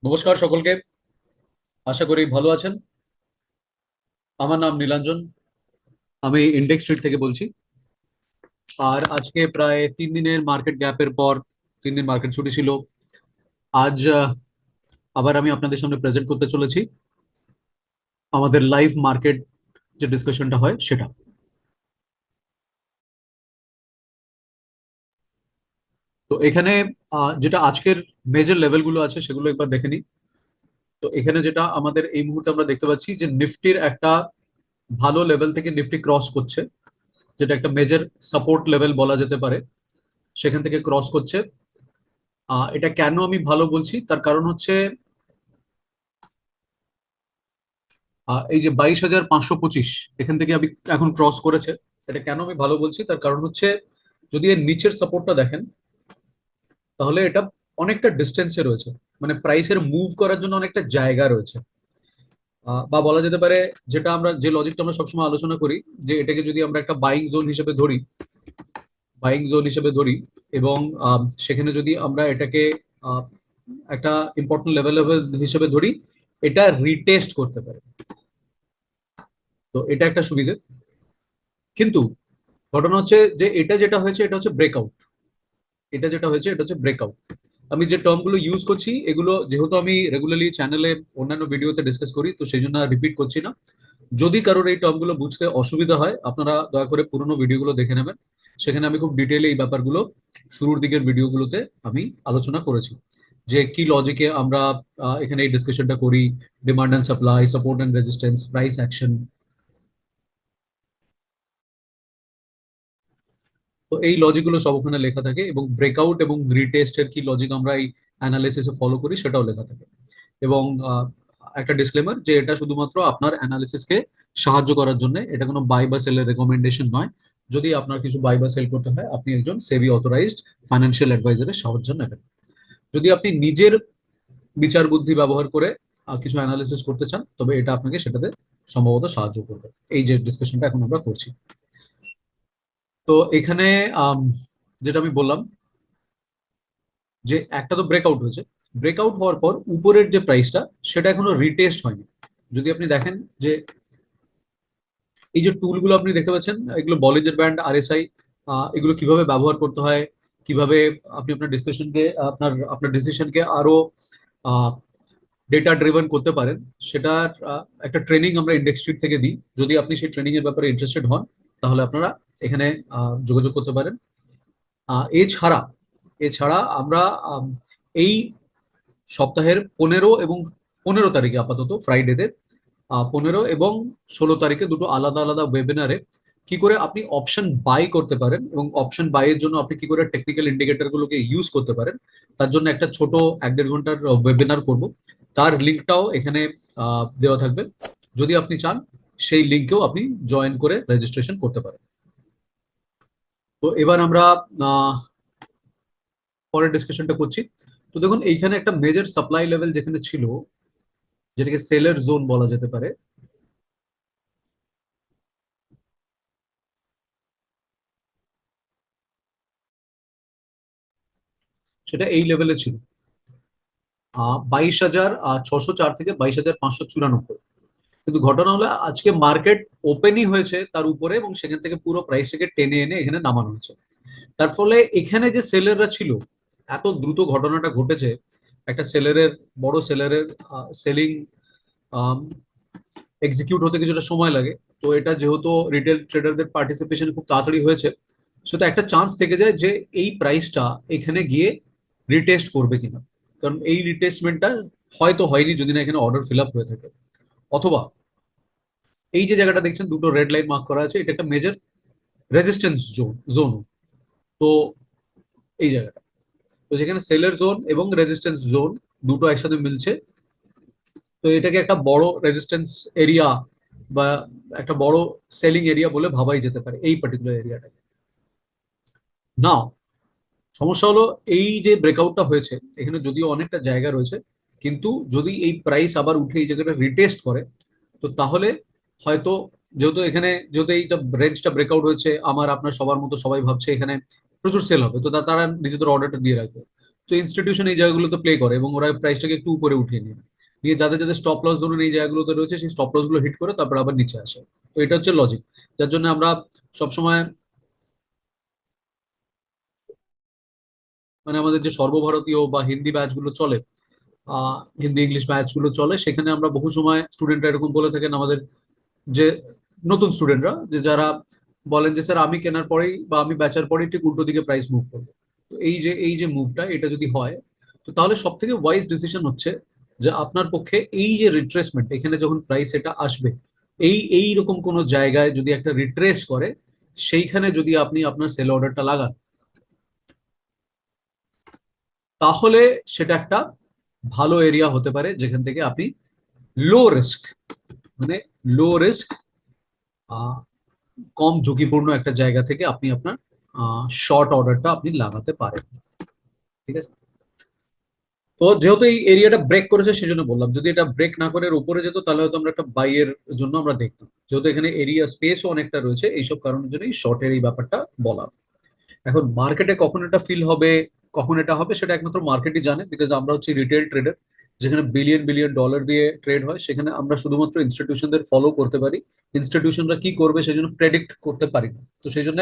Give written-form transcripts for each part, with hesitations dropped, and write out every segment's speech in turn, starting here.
নমস্কার সকলকে। আশা করি ভালো আছেন। আমার নাম নীলাঞ্জন। আমি ইন্ডেক্স স্ট্রিট থেকে বলছি। আর আজকে প্রায় 3 দিনের মার্কেট গ্যাপের পর 3 দিন মার্কেট ছুটি ছিল। আজ আবার আমি আপনাদের সামনে প্রেজেন্ট করতে চলেছি আমাদের লাইভ মার্কেট যে ডিসকাশনটা হয় সেটা। তো এখানে যেটা আজকের মেজর লেভেলগুলো আছে সেগুলো একবার দেখে নিই। তো এখানে যেটা আমাদের এই মুহূর্তে আমরা দেখতে পাচ্ছি যে নিফটির একটা ভালো লেভেল থেকে নিফটি ক্রস করছে, যেটা একটা মেজর সাপোর্ট লেভেল বলা যেতে পারে। সেখান থেকে ক্রস করছে। এটা কেন আমি ভালো বলছি তার কারণ হচ্ছে এই যে 22,525 এখান থেকে আমি এখন ক্রস করেছে। এটা কেন আমি ভালো বলছি তার কারণ হচ্ছে যদি এর নিচের সাপোর্টটা দেখেন তাহলে এটা অনেকটা ডিস্টেন্সে রয়েছে, মানে প্রাইসের মুভ করার জন্য অনেকটা জায়গা রয়েছে। বা বলা যেতে পারে যেটা আমরা যে লজিকটা আমরা সবসময় আলোচনা করি যে এটাকে যদি আমরা একটা বাইং জোন হিসেবে ধরি এবং সেখানে যদি আমরা এটাকে আহ, একটা ইম্পর্টেন্ট লেভেল লেভেল হিসেবে ধরি, এটা রিটেস্ট করতে পারে। তো এটা একটা সুবিধে। কিন্তু ঘটনা হচ্ছে যে এটা যেটা হয়েছে এটা হচ্ছে ব্রেকআউট। আমি যে টার্ম গুলো ইউজ করছি এগুলো যেহেতু আমি রেগুলারলি চ্যানেলে অন্যান্য ভিডিওতে ডিসকাস করি, তো সেই জন্য রিপিট করছি না। যদি কারোর এই টার্ম গুলো বুঝতে অসুবিধা হয় আপনারা দয়া করে পুরোনো ভিডিওগুলো দেখে নেবেন। সেখানে আমি খুব ডিটেইলে এই ব্যাপারগুলো শুরুর দিকের ভিডিওগুলোতে আমি আলোচনা করেছি যে কি লজিকে আমরা এখানে এই ডিসকাশনটা করি। Demand and supply, support and resistance, price action. তো এই লজিক গুলো সব ওখানে লেখা থাকে এবং ব্রেকআউট এবং রিটেস্টের কি লজিক আমরা এই অ্যানালিসিসে ফলো করি সেটাও লেখা থাকে। এবং একটা ডিসক্লেমার যে এটা শুধুমাত্র আপনার অ্যানালিসিসকে সাহায্য করার জন্য, এটা কোনো বাই বা সেলের রেকমেন্ডেশন নয়। যদি আপনার কিছু বাই বা সেল করতে হয় আপনি একজন সেবি অথরাইজড ফাইন্যান্সিয়াল অ্যাডভাইজারের সাহায্য নেবেন। যদি আপনি নিজের বিচার বুদ্ধি ব্যবহার করে কিছু অ্যানালিসিস করতে চান তবে এটা আপনাকে সেটাতে সম্ভবত সাহায্য করবে, এই যে ডিসকাশনটা এখন আমরা করছি। তো এখানে আম, যেটা আমি বললাম যে একটা তো ব্রেকআউট হয়েছে। ব্রেকআউট হওয়ার পর উপরের যে প্রাইসটা সেটা এখনো রিটেস্ট হয়নি। যদি আপনি দেখেন যে এই যে টুলগুলো আপনি দেখতে পাচ্ছেন এগুলো বলিঞ্জার ব্যান্ড, আরএসআই, এগুলো কিভাবে ব্যবহার করতে হয়, কিভাবে আপনি আপনার ডিসকাশনকে আপনার আপনার ডিসিশনকে আরো ডেটা ড্রিভেন করতে পারেন, সেটার একটা ট্রেনিং আমরা ইন্ডেক্স স্ট্রিট থেকে দিই। যদি আপনি সেই ট্রেনিং এর ব্যাপারে ইন্টারেস্টেড হন তাহলে আপনারা এখানে যোগাযোগ করতে পারেন। এছাড়া এছাড়া আমরা আম, এই সপ্তাহের 15 এবং 15 তারিখে, আপাতত ফ্রাইডেতে 15 এবং 16 তারিখে দুটো আলাদা আলাদা ওয়েবিনারে কি করে আপনি অপশন বাই করতে পারেন এবং অপশন বাই এর জন্য আপনি কি করে টেকনিক্যাল ইন্ডিকেটর গুলোকে ইউজ করতে পারেন, তার জন্য একটা ছোট 1-1.5 ঘন্টার ওয়েবিনার করব। তার লিঙ্কটাও এখানে দেওয়া থাকবে। যদি আপনি চান সেই লিঙ্কেও আপনি জয়েন করে রেজিস্ট্রেশন করতে পারেন। তো এবার আমরা আহ, পরের ডিসকাশনটা করছি। তো দেখুন এইখানে একটা মেজর সাপ্লাই লেভেল যেখানে ছিল, যেটাকে সেলের জোন বলা যেতে পারে, সেটা এই লেভেলে ছিল 22,604 থেকে 22,594। কিন্তু ঘটনা হলো আজকে মার্কেট ওপেনই হয়েছে তার উপরে এবং সেখান থেকে পুরো প্রাইসটাকে টেনে এনে এখানে নামানো হয়েছে। তার ফলে এখানে যে সেলাররা ছিল, এত দ্রুত ঘটনাটা ঘটেছে। একটা বড় সেলারের সেলিং এক্সিকিউট হতে কিছুটা সময় লাগে। তো এটা যেহেতু রিটেল ট্রেডারদের পার্টিসিপেশন খুব তাড়াতাড়ি হয়েছে, সেটা একটা চান্স থেকে যায় যে এই প্রাইসটা এখানে গিয়ে রিটেস্ট করবে কিনা। কারণ এই রিটেস্টমেন্টটা হয়তো হয়নি যদি না এখানে অর্ডার ফিল আপ হয়ে থাকে। অথবা এই যে জায়গাটা দেখছেন দুটো রেড লাইন মার্ক করা আছে, এটা একটা মেজর রেজিস্ট্যান্স জোন। তো এই জায়গাটা, তো যেখানে সেলার জোন এবং রেজিস্ট্যান্স জোন দুটো একসাথে মিলছে, তো এটাকে একটা বড় রেজিস্ট্যান্স এরিয়া বা একটা বড় সেলিং এরিয়া বলে ভাবাই যেতে পারে এই পার্টিকুলার এরিয়াটাকে। নাও সমস্যা হলো এই যে ব্রেকআউটটা হয়েছে এখানে যদিও অনেকটা জায়গা রয়েছে, কিন্তু যদি এই প্রাইস আবার উঠে এই জায়গাটা রিটেস্ট করে তো তাহলে হয়তো, যেহেতু এইটা রেঞ্জটা ব্রেকআউট হয়েছে, আমার আপনার সবার মতো সবাই ভাবছে এখানে প্রচুর সেল হবে, তো তারা নিজেদের অর্ডারটা দিয়ে রাখবে। তো ইনস্টিটিউশন এই জায়গাগুলোতে প্লে করে এবং ওরা প্রাইসটাকে একটু উপরে উঠিয়ে নিয়ে নিয়ে যাদের যাদের স্টপ লস ধরুন এই জায়গাগুলোতে রয়েছে সেই স্টপ লস গুলো হিট করে তারপর আবার নিচে আসে। তো এটা হচ্ছে লজিক, যার জন্য আমরা সবসময় মানে আমাদের যে সর্বভারতীয় বা হিন্দি ব্যাচ গুলো চলে, হিন্দি ইংলিশ ব্যাচ গুলো চলে, সেখানে আমরা বহু সময় স্টুডেন্টরা এরকম বলে থাকেন আমাদের, যে নতুন স্টুডেন্টরা যে যারা বলেন যে স্যার আমি কেনার পরেই বা আমি বেচার পরেই ঠিক উল্টো দিকে প্রাইস মুভ করবো। তো এই যে মুভটা এটা যদি হয়, তো তাহলে সব থেকে ওয়াইজ ডিসিশন হচ্ছে যে আপনার পক্ষে এই যে রিট্রেসমেন্ট এখানে যখন প্রাইস এটা আসবে, এই রকম কোনো জায়গায় যদি একটা রিট্রেস করে, সেইখানে যদি আপনি আপনার সেল অর্ডারটা লাগান, তাহলে সেটা একটা ভালো এরিয়া হতে পারে যেখান থেকে আপনি লো রিস্ক, মানে লো রিস্ক, কম ঝুঁকিপূর্ণ একটা জায়গা থেকে আপনি আপনার শর্ট অর্ডারটা আপনি লাগাতে পারেন। ঠিক আছে, তো যেহেতু এই এরিয়াটা ব্রেক করেছে সেজন্য বললাম, যদি এটা ব্রেক না করে এর উপরে যেত তাহলে হয়তো আমরা একটা বাইয়ের জন্য আমরা দেখতাম। যেহেতু এখানে এরিয়া স্পেসও অনেকটা রয়েছে, এইসব কারণের জন্য এই শর্টের এই ব্যাপারটা বলা। এখন মার্কেটে কখন এটা ফিল হবে, কখন এটা হবে, সেটা একমাত্র মার্কেটই জানে, বিকজ আমরা হচ্ছে রিটেল ট্রেডার, যেখানে বিলিয়ন বিলিয়ন ডলার দিয়ে ট্রেড হয়, সেখানে আমরা শুধুমাত্র ইনস্টিটিউশনদের ফলো করতে পারি। ইনস্টিটিউশনরা কি করবে সেই জন্য প্রেডিক্ট করতে পারি না। তো সেই জন্য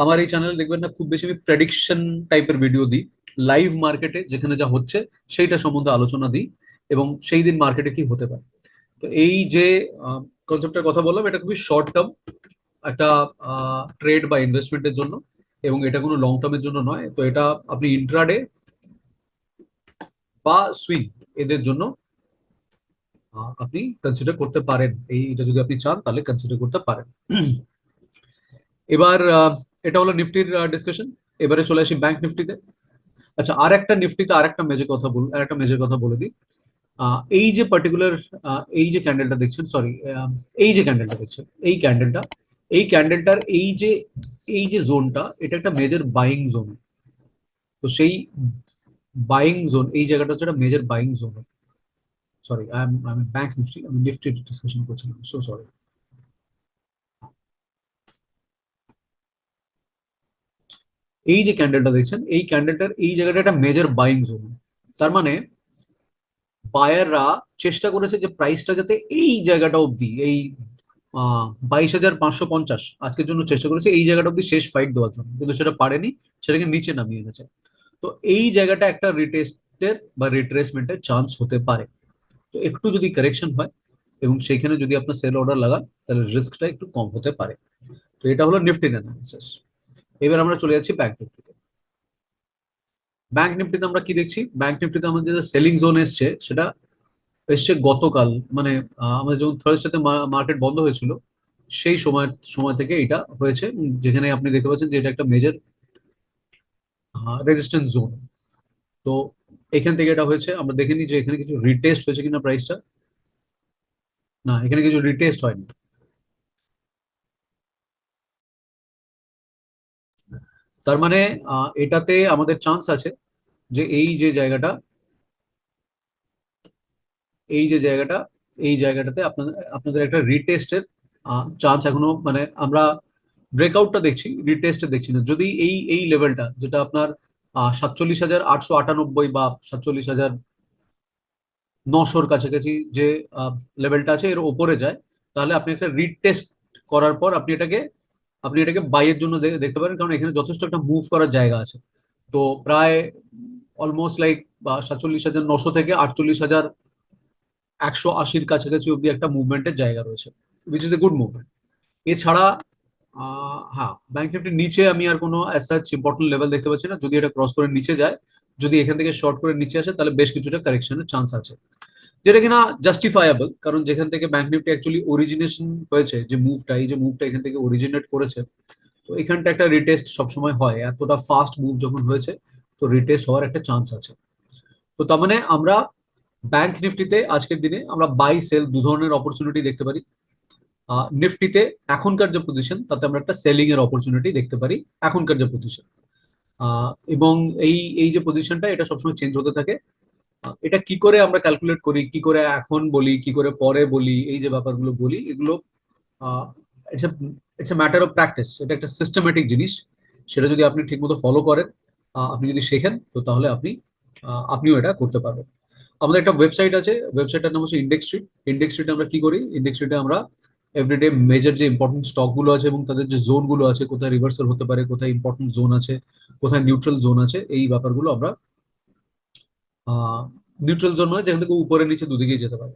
আমার এই চ্যানেলে দেখবেন না খুব বেশি আমি প্রেডিকশন টাইপের ভিডিও দিই, লাইভ মার্কেটে যেখানে যা হচ্ছে সেইটা সম্বন্ধে আলোচনা দিই, এবং সেই দিন মার্কেটে কি হতে পারে। তো এই যে কনসেপ্টের কথা বললাম, এটা খুবই শর্ট টার্ম একটা ট্রেড বা ইনভেস্টমেন্টের জন্য, এবং এটা কোনো লং টার্মের জন্য নয়। তো এটা আপনি ইন্ট্রাডে বা সুইং এদের জন্য আপনি কনসিডার করতে পারেন, এইটা যদি আপনি চান তাহলে কনসিডার করতে পারেন। এবার এটা হলো নিফটির ডিসকাশন। এবারে চলে আসি ব্যাংক নিফটিতে। আচ্ছা, আর একটা নিফটিতে আর একটা মেজর কথা বলে দিই। এই যে পার্টিকুলার এই যে ক্যান্ডেলটা দেখছেন, সরি, এই যে ক্যান্ডেলটা দেখছেন, এই ক্যান্ডেলটার এই যে জোনটা, এটা একটা মেজর বাইং জোন। তো সেই বাইং জোন, এই জায়গাটা হচ্ছে একটা মেজর বাইং জোন। সরি, আমি ব্যাংক নিফটি, আমি নিফটি ডিসকাশন করছিলাম, সো সরি। এই যে ক্যান্ডেলটা দেখছেন, এই ক্যান্ডেলটার এই জায়গাটা একটা মেজর বাইং জোন। তার মানে বায়াররা চেষ্টা করেছে যে প্রাইসটা যাতে এই জায়গাটা অবধি, এই 22,550 আজকের জন্য চেষ্টা করেছে এই জায়গাটা অবধি শেষ ফাইট দেওয়ার জন্য, কিন্তু সেটা পারেনি, সেটাকে নিচে নামিয়ে এনেছে। তো এই জায়গাটা একটা রিটেস্টের বা রিট্রেসমেন্টের চান্স হতে পারে। তো একটু যদি কারেকশন হয় এবং সেইখানে যদি আপনার সেল অর্ডার লাগান, তাহলে রিস্কটা একটু কম হতে পারে। তো এটা হলো নিফটির অ্যানালিসিস। এবার আমরা চলে যাচ্ছি ব্যাংক নিফটিতে। ব্যাংক নিফটিতে আমরা কি দেখছি, ব্যাংক নিফটিতে আমাদের যে সেলিং জোন এসছে সেটা এসছে গতকাল, মানে আমাদের যখন থার্সডেতে মার্কেট বন্ধ হয়েছিল সেই সময় থেকে এটা হয়েছে, যেখানে আপনি দেখতে পাচ্ছেন যে এটা একটা মেজর রেজিস্ট্যান্স জোন। তো এখান থেকে এটা হয়েছে, আমরা দেখে নিই যে এখানে কিছু রিটেস্ট হয়েছে কিনা প্রাইসটা। না, এখানে কিছু রিটেস্ট হয়নি। তার মানে এটাতে আমাদের চান্স আছে যে এই যে জায়গাটা এই জায়গাটাতে আপনাদের আপনাদের একটা রিটেস্টের চান্স এখনো, মানে আমরা ব্রেকআউটটা দেখছি, রিটেস্টে দেখছি না। যদি এই লেভেলটা যেটা আপনার 47,898 বা 47,900 কাছাকাছি যে লেভেলটা আছে এর ওপরে যায়, তাহলে আপনি একটা রিটেস্ট করার পর আপনি এটাকে বাইয়ের জন্য দেখতে পারেন, কারণ এখানে যথেষ্ট একটা মুভ করার জায়গা আছে। তো প্রায় অলমোস্ট লাইক 47,900 থেকে 48,180-র কাছাকাছি অব্দি একটা মুভমেন্টের জায়গা রয়েছে, which is a good movement. এছাড়া হ্যাঁ, ব্যাংক নিফটির নিচে আমি আর কোনো অ্যাজ সাচ ইম্পর্টেন্ট লেভেল দেখতে পাচ্ছি না। যদি এটা ক্রস করে নিচে যায়, যদি এখান থেকে শর্ট করে নিচে আসে, তাহলে বেশ কিছুটা কারেকশনের চান্স আছে, যেটা কিনা জাস্টিফায়াবল, কারণ যেখান থেকে ব্যাংক নিফটি অ্যাকচুয়ালি অরিজিনেশন হয়েছে, যে মুভটা, এই যে মুভটা এখান থেকে অরিজিনেট করেছে, তো এখানটা একটা রিটেস্ট সবসময় হয়, এতটা ফাস্ট মুভ যখন হয়েছে, তো রিটেস্ট হওয়ার একটা চান্স আছে। তো তার মানে আমরা ব্যাংক নিফটিতে আজকের দিনে আমরা বাই সেল দু ধরনের অপরচুনিটি দেখতে পারি। নিফটিতে এখনকার যে পজিশন, তাতে আমরা একটা সেলিং এর অপরচুনিটি দেখতে পারি এখনকার যে পজিশন। এবং এই এই যে পজিশনটা, এটা সবসময় চেঞ্জ হতে থাকে। এটা কি করে আমরা ক্যালকুলেট করি, কি করে এখন বলি, কি করে পরে বলি, এই যে ব্যাপারগুলো বলি, এগুলো it's it's a matter of practice. এটা একটা সিস্টেমেটিক জিনিস, সেটা যদি আপনি ঠিকমতো ফলো করেন, আপনি যদি শেখেন, তো তাহলে আপনি আপনিও এটা করতে পারবেন। আমাদের একটা ওয়েবসাইট আছে, ওয়েবসাইটটার নাম হচ্ছে ইন্ডেক্স স্ট্রিট। ইন্ডেক্স স্ট্রিটে আমরা কি করি, ইন্ডেক্স স্ট্রিটে আমরা এভরিডে মেজর যে ইম্পর্টেন্ট স্টক গুলো আছে এবং তাদের যে জোন গুলো আছে, কোথায় রিভার্সাল হতে পারে, কোথায় ইম্পর্টেন্ট জোন আছে, কোথায় নিউট্রাল জোন আছে, এই ব্যাপারগুলো আমরা নিউট্রাল জোন মানে যেখান থেকে উপরে নিচে দুদিকেই যেতে পারে,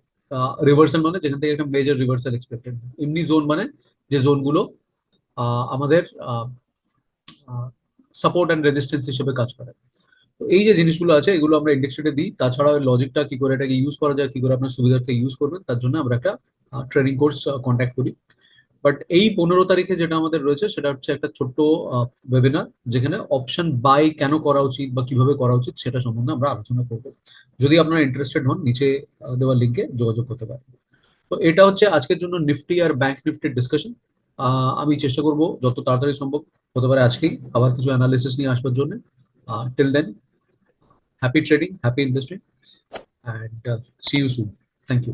রিভার্সাল মানে যেখান থেকে একটা মেজর রিভার্সাল এক্সপেক্টেড, এমনি জোন মানে যে জোনগুলো আমাদের সাপোর্ট অ্যান্ড রেজিস্ট্যান্স হিসেবে কাজ করে। তো এই যে জিনিসগুলো আছে এগুলো আমরা ইন্ডেক্স শিটে দিই। তাছাড়া লজিকটা কি করে এটাকে ইউজ করা যায়, কি করে আপনার সুবিধার্থে ইউজ করবেন, তার জন্য আমরা একটা ট্রেনিং কোর্স কন্ট্যাক্ট করি। বাট এই 15 তারিখে যেটা আমাদের রয়েছে সেটা হচ্ছে একটা ছোট্ট ওয়েবিনার, যেখানে অপশন বাই কেন করা উচিত বা কিভাবে করা উচিত সেটা সম্বন্ধে আমরা আলোচনা করবো। যদি আপনারা ইন্টারেস্টেড হন, নিচে দেওয়া লিঙ্কে যোগাযোগ করতে পারেন। তো এটা হচ্ছে আজকের জন্য নিফটি আর ব্যাংক নিফটির ডিসকাশন। আমি চেষ্টা করব যত তাড়াতাড়ি সম্ভব, হতে পারে আজকেই, আবার কিছু অ্যানালিসিস নিয়ে আসবার জন্য। Till then, happy trading, happy investing, and see you soon. Thank you.